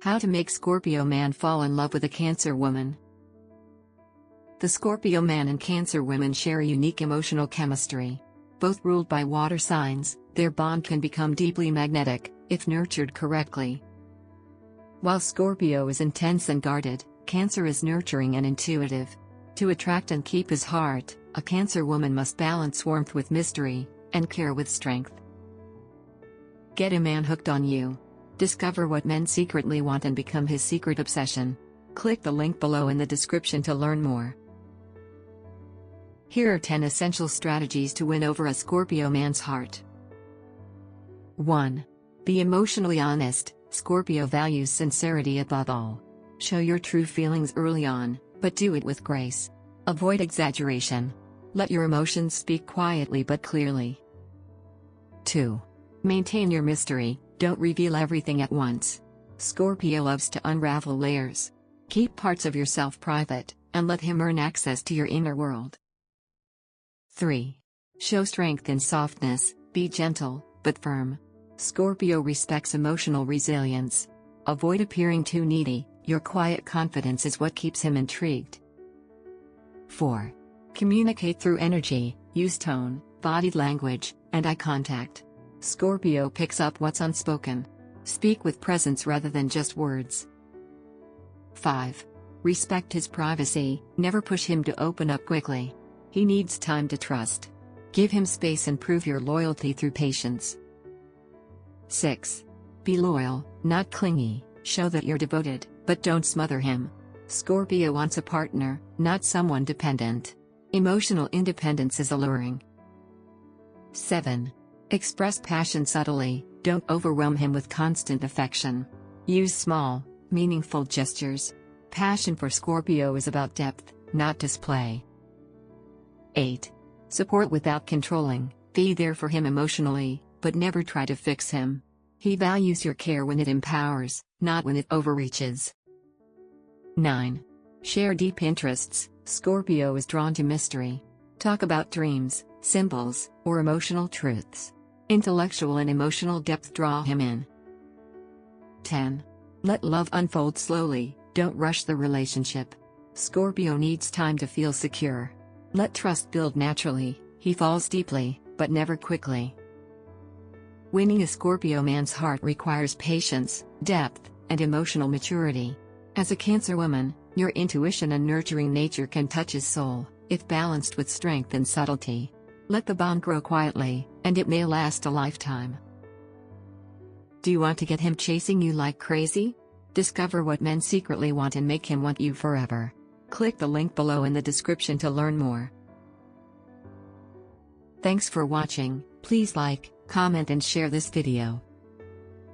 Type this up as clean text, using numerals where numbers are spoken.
How to make Scorpio man fall in love with a Cancer woman. The Scorpio man and Cancer women share a unique emotional chemistry. Both ruled by water signs, their bond can become deeply magnetic, if nurtured correctly. While Scorpio is intense and guarded, Cancer is nurturing and intuitive. To attract and keep his heart, a Cancer woman must balance warmth with mystery, and care with strength. Get a man hooked on you. Discover what men secretly want and become his secret obsession. Click the link below in the description to learn more. Here are 10 essential strategies to win over a Scorpio man's heart. 1. Be emotionally honest. Scorpio values sincerity above all. Show your true feelings early on, but do it with grace. Avoid exaggeration. Let your emotions speak quietly but clearly. 2. Maintain your mystery. Don't reveal everything at once. Scorpio loves to unravel layers. Keep parts of yourself private, and let him earn access to your inner world. 3. Show strength in softness. Be gentle, but firm. Scorpio respects emotional resilience. Avoid appearing too needy. Your quiet confidence is what keeps him intrigued. 4. Communicate through energy. Use tone, body language, and eye contact. Scorpio picks up what's unspoken. Speak with presence rather than just words. 5. Respect his privacy. Never push him to open up quickly. He needs time to trust. Give him space and prove your loyalty through patience. 6. Be loyal, not clingy. Show that you're devoted, but don't smother him. Scorpio wants a partner, not someone dependent. Emotional independence is alluring. 7. Express passion subtly. Don't overwhelm him with constant affection. Use small, meaningful gestures. Passion for Scorpio is about depth, not display. 8. Support without controlling. Be there for him emotionally, but never try to fix him. He values your care when it empowers, not when it overreaches. 9. Share deep interests. Scorpio is drawn to mystery. Talk about dreams, symbols, or emotional truths. Intellectual and emotional depth draw him in. 10. Let love unfold slowly. Don't rush the relationship. Scorpio needs time to feel secure. Let trust build naturally. He falls deeply, but never quickly. Winning a Scorpio man's heart requires patience, depth, and emotional maturity. As a Cancer woman, your intuition and nurturing nature can touch his soul, if balanced with strength and subtlety. Let the bond grow quietly, and it may last a lifetime. Do you want to get him chasing you like crazy? Discover what men secretly want and make him want you forever. Click the link below in the description to learn more. Thanks for watching. Please like, comment and share this video.